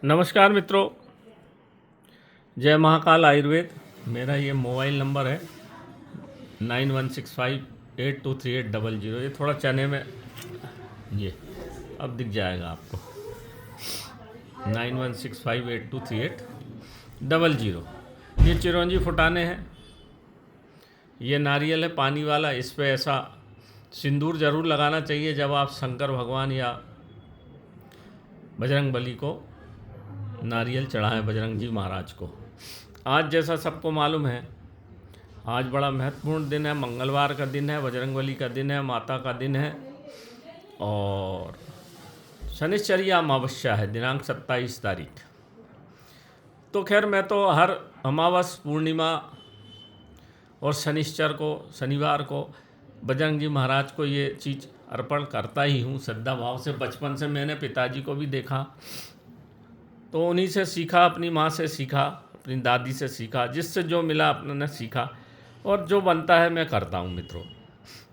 नमस्कार मित्रों, जय महाकाल आयुर्वेद। मेरा ये मोबाइल नंबर है 9165823800। ये थोड़ा चने में ये अब दिख जाएगा आपको 9165823800। ये चिरौंजी फुटाने हैं, ये नारियल है पानी वाला। इस पे ऐसा सिंदूर ज़रूर लगाना चाहिए जब आप शंकर भगवान या बजरंग बली को नारियल चढ़ाएं, बजरंग जी महाराज को। आज जैसा सबको मालूम है, आज बड़ा महत्वपूर्ण दिन है, मंगलवार का दिन है, बजरंगबली का दिन है, माता का दिन है और शनिश्चरी अमावस्या है, दिनांक 27 तारीख। तो खैर मैं तो हर अमावस, पूर्णिमा और शनिश्चर को, शनिवार को बजरंग जी महाराज को ये चीज़ अर्पण करता ही हूँ श्रद्धा भाव से। बचपन से मैंने पिताजी को भी देखा, तो उन्हीं से सीखा, अपनी माँ से सीखा, अपनी दादी से सीखा, जिससे जो मिला अपने सीखा और जो बनता है मैं करता हूँ मित्रों।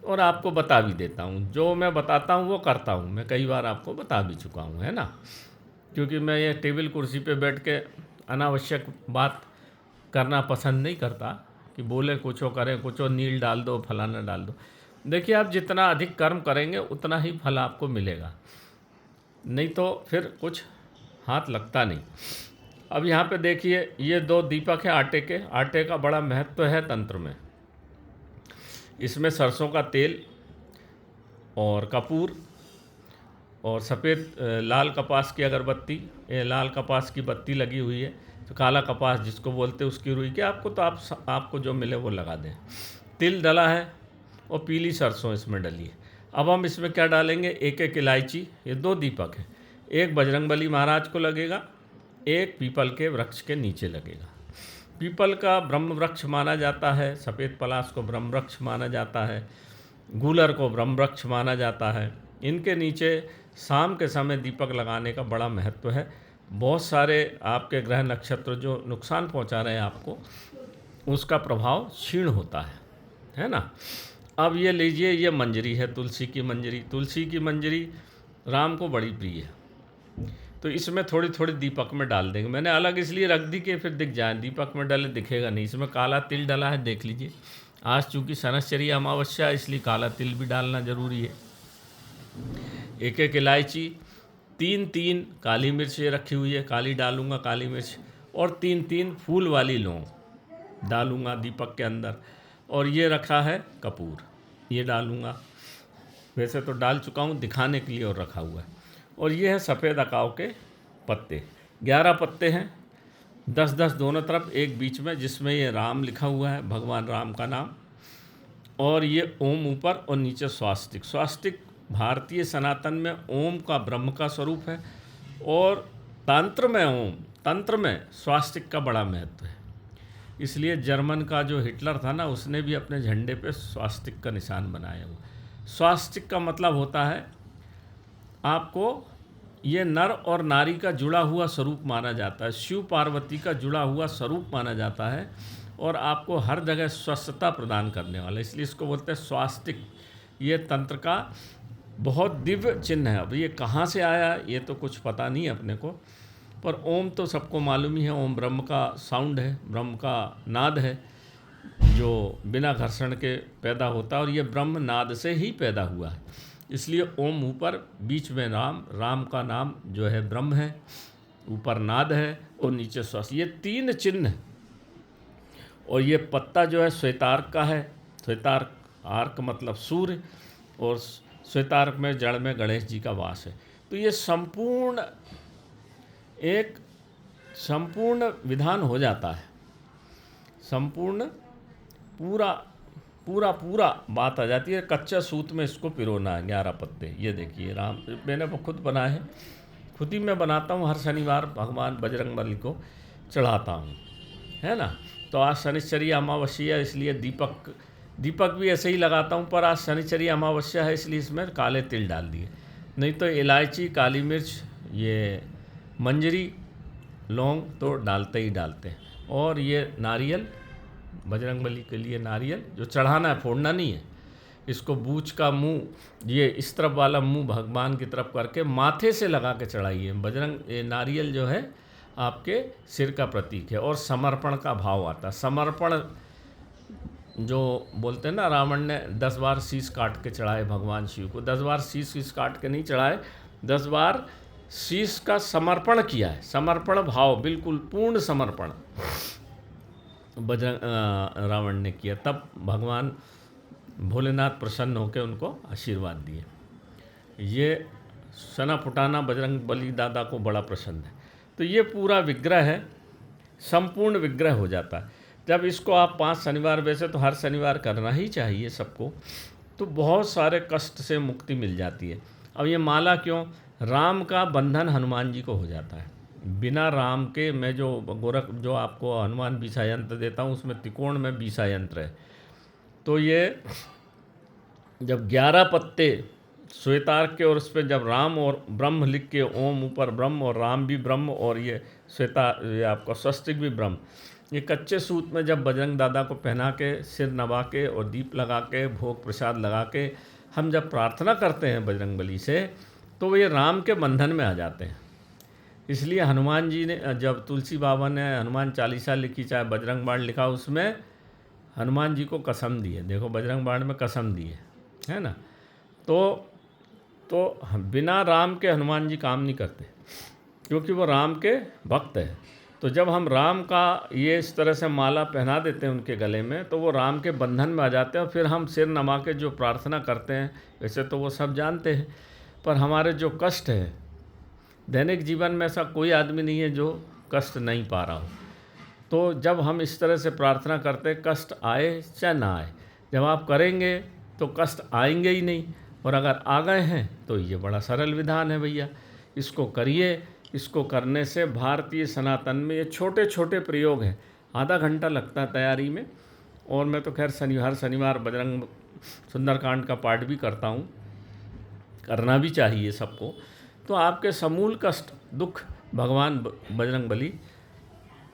और आपको बता भी देता हूँ, जो मैं बताता हूँ वो करता हूँ। मैं कई बार आपको बता भी चुका हूँ, है ना, क्योंकि मैं ये टेबल कुर्सी पे बैठ के अनावश्यक बात करना पसंद नहीं करता कि बोले कुछ हो, करें कुछ हो, नील डाल दो, फलाना डाल दो। देखिए, आप जितना अधिक कर्म करेंगे उतना ही फल आपको मिलेगा, नहीं तो फिर कुछ हाथ लगता नहीं। अब यहाँ पे देखिए, ये 2 दीपक है आटे के। आटे का बड़ा महत्व है तंत्र में। इसमें सरसों का तेल और कपूर और सफ़ेद लाल कपास की अगरबत्ती, ये लाल कपास की बत्ती लगी हुई है, तो काला कपास जिसको बोलते हैं उसकी रुई के आपको जो मिले वो लगा दें। तिल डला है और पीली सरसों इसमें डली है। अब हम इसमें क्या डालेंगे, एक एक इलायची। ये 2 दीपक हैं, एक बजरंगबली महाराज को लगेगा, एक पीपल के वृक्ष के नीचे लगेगा। पीपल का ब्रह्म वृक्ष माना जाता है, सफ़ेद पलाश को ब्रह्म वृक्ष माना जाता है, गूलर को ब्रह्म वृक्ष माना जाता है। इनके नीचे शाम के समय दीपक लगाने का बड़ा महत्व है। बहुत सारे आपके ग्रह नक्षत्र जो नुकसान पहुंचा रहे हैं आपको, उसका प्रभाव क्षीण होता है ना। अब ये लीजिए, ये मंजरी है, तुलसी की मंजरी। तुलसी की मंजरी राम को बड़ी प्रिय है, तो इसमें थोड़ी थोड़ी दीपक में डाल देंगे। मैंने अलग इसलिए रख दी कि फिर दिख जाए, दीपक में डाले दिखेगा नहीं। इसमें काला तिल डला है, देख लीजिए। आज चूँकि शनिश्चरी अमावस्या, इसलिए काला तिल भी डालना ज़रूरी है। एक एक इलायची, 3 काली मिर्च ये रखी हुई है, काली डालूंगा काली मिर्च, और 3 फूल वाली लौंग डालूंगा दीपक के अंदर। और ये रखा है कपूर, ये डालूंगा। वैसे तो डाल चुका हूँ, दिखाने के लिए और रखा हुआ है। और ये है सफ़ेद अकाव के पत्ते, 11 पत्ते हैं, 10-10 दोनों तरफ, एक बीच में, जिसमें ये राम लिखा हुआ है, भगवान राम का नाम। और ये ओम ऊपर और नीचे स्वास्तिक। स्वास्तिक भारतीय सनातन में ओम का, ब्रह्म का स्वरूप है, और तंत्र में तंत्र में स्वास्तिक का बड़ा महत्व है। इसलिए जर्मन का जो हिटलर था ना, उसने भी अपने झंडे पे स्वास्तिक का निशान बनाया हुआ। स्वास्तिक का मतलब होता है, आपको ये नर और नारी का जुड़ा हुआ स्वरूप माना जाता है, शिव पार्वती का जुड़ा हुआ स्वरूप माना जाता है, और आपको हर जगह स्वस्थता प्रदान करने वाला, इसलिए इसको बोलते हैं स्वास्तिक। ये तंत्र का बहुत दिव्य चिन्ह है। अब ये कहाँ से आया ये तो कुछ पता नहीं अपने को, पर ओम तो सबको मालूम ही है। ओम ब्रह्म का साउंड है, ब्रह्म का नाद है, जो बिना घर्षण के पैदा होता है, और ये ब्रह्म नाद से ही पैदा हुआ है। इसलिए ओम ऊपर, बीच में राम, राम का नाम जो है ब्रह्म है, ऊपर नाद है और नीचे श्वास, ये 3 चिन्ह। और ये पत्ता जो है श्वेतार्क का है। श्वेतार्क, आर्क मतलब सूर्य, और श्वेतार्क में जड़ में गणेश जी का वास है। तो ये संपूर्ण विधान हो जाता है, संपूर्ण पूरा बात आ जाती है। कच्चा सूत में इसको पिरोना है, 11 पत्ते। ये देखिए, राम, मैंने खुद बनाए हैं, खुद ही मैं बनाता हूँ। हर शनिवार भगवान बजरंगबली को चढ़ाता हूँ, है ना। तो आज शनिश्चरी अमावस्या, इसलिए दीपक भी ऐसे ही लगाता हूँ, पर आज शनिश्चरी अमावस्या है इसलिए इसमें काले तिल डाल दिए। नहीं तो इलायची, काली मिर्च, ये मंजरी, लौंग तो डालते ही डालते हैं। और ये नारियल, बजरंगबली के लिए नारियल जो चढ़ाना है, फोड़ना नहीं है, इसको बूच का मुंह, ये इस तरफ वाला मुंह भगवान की तरफ करके माथे से लगा के चढ़ाइए। बजरंग ये नारियल जो है आपके सिर का प्रतीक है और समर्पण का भाव आता है। समर्पण जो बोलते हैं ना, रावण ने 10 बार शीश काट के चढ़ाए भगवान शिव को, 10 बार शीश काट के नहीं चढ़ाए, 10 बार शीश का समर्पण किया है। समर्पण भाव, बिल्कुल पूर्ण समर्पण बजरंग रावण ने किया, तब भगवान भोलेनाथ प्रसन्न होकर उनको आशीर्वाद दिए। ये सना फुटाना बजरंग बली दादा को बड़ा पसंद है। तो ये पूरा विग्रह है, संपूर्ण विग्रह हो जाता है जब इसको आप 5 शनिवार, वैसे तो हर शनिवार करना ही चाहिए सबको, तो बहुत सारे कष्ट से मुक्ति मिल जाती है। अब ये माला क्यों? राम का बंधन हनुमान जी को हो जाता है। बिना राम के मैं जो आपको हनुमान बीसा यंत्र देता हूँ उसमें त्रिकोण में बीसा यंत्र है। तो ये जब 11 पत्ते श्वेतार्क के और उस पर जब राम और ब्रह्म लिख के, ओम ऊपर ब्रह्म और राम भी ब्रह्म और ये ये आपका स्वस्तिक भी ब्रह्म, ये कच्चे सूत में जब बजरंग दादा को पहना के, सिर नवा के और दीप लगा के, भोग प्रसाद लगा के हम जब प्रार्थना करते हैं बजरंग बली से, तो ये राम के बंधन में आ जाते हैं। इसलिए हनुमान जी ने, जब तुलसी बाबा ने हनुमान चालीसा लिखी, चाहे बजरंग बाण लिखा, उसमें हनुमान जी को कसम दी है। देखो बजरंग बाण में कसम दी है ना। तो बिना राम के हनुमान जी काम नहीं करते, क्योंकि वो राम के भक्त हैं। तो जब हम राम का ये इस तरह से माला पहना देते हैं उनके गले में, तो वो राम के बंधन में आ जाते हैं। और फिर हम सिर नमा के जो प्रार्थना करते हैं, वैसे तो वो सब जानते हैं, पर हमारे जो कष्ट है दैनिक जीवन में, ऐसा कोई आदमी नहीं है जो कष्ट नहीं पा रहा हो। तो जब हम इस तरह से प्रार्थना करते हैं, कष्ट आए चाहे ना आए, जब आप करेंगे तो कष्ट आएंगे ही नहीं। और अगर आ गए हैं तो ये बड़ा सरल विधान है भैया, इसको करिए। इसको करने से भारतीय सनातन में ये छोटे छोटे प्रयोग हैं, आधा घंटा लगता है तैयारी में। और मैं तो खैर हर शनिवार बजरंग सुंदरकांड का पाठ भी करता हूँ, करना भी चाहिए सबको। तो आपके समूल कष्ट दुख भगवान बजरंग बली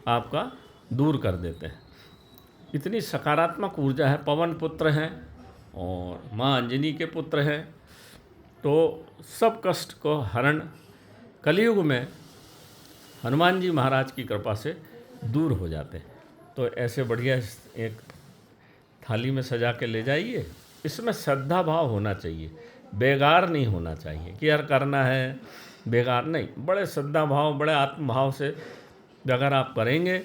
आपका दूर कर देते हैं। इतनी सकारात्मक ऊर्जा है। पवन पुत्र हैं और माँ अंजनी के पुत्र हैं, तो सब कष्ट को हरण कलयुग में हनुमान जी महाराज की कृपा से दूर हो जाते हैं। तो ऐसे बढ़िया एक थाली में सजा के ले जाइए। इसमें श्रद्धा भाव होना चाहिए, बेगार नहीं होना चाहिए कि यार करना है, बेगार नहीं। बड़े श्रद्धा भाव, बड़े आत्म भाव से अगर आप करेंगे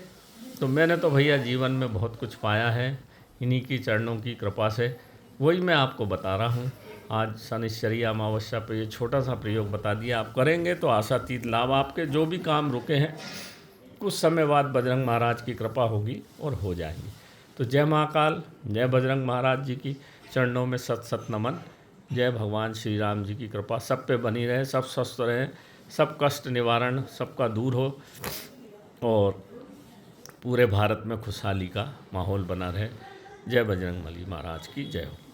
तो मैंने तो भैया जीवन में बहुत कुछ पाया है इन्हीं की चरणों की कृपा से। वही मैं आपको बता रहा हूँ। आज शनिश्चरी अमावस्या पे ये छोटा सा प्रयोग बता दिया। आप करेंगे तो आशातीत लाभ, आपके जो भी काम रुके हैं कुछ समय बाद बजरंग महाराज की कृपा होगी और हो जाएगी। तो जय महाकाल, जय बजरंग महाराज जी की चरणों में सत सत नमन। जय भगवान श्री राम जी की कृपा सब पे बनी रहे, सब स्वस्थ रहें, सब कष्ट निवारण सबका दूर हो और पूरे भारत में खुशहाली का माहौल बना रहे। जय बजरंग बली महाराज की जय हो।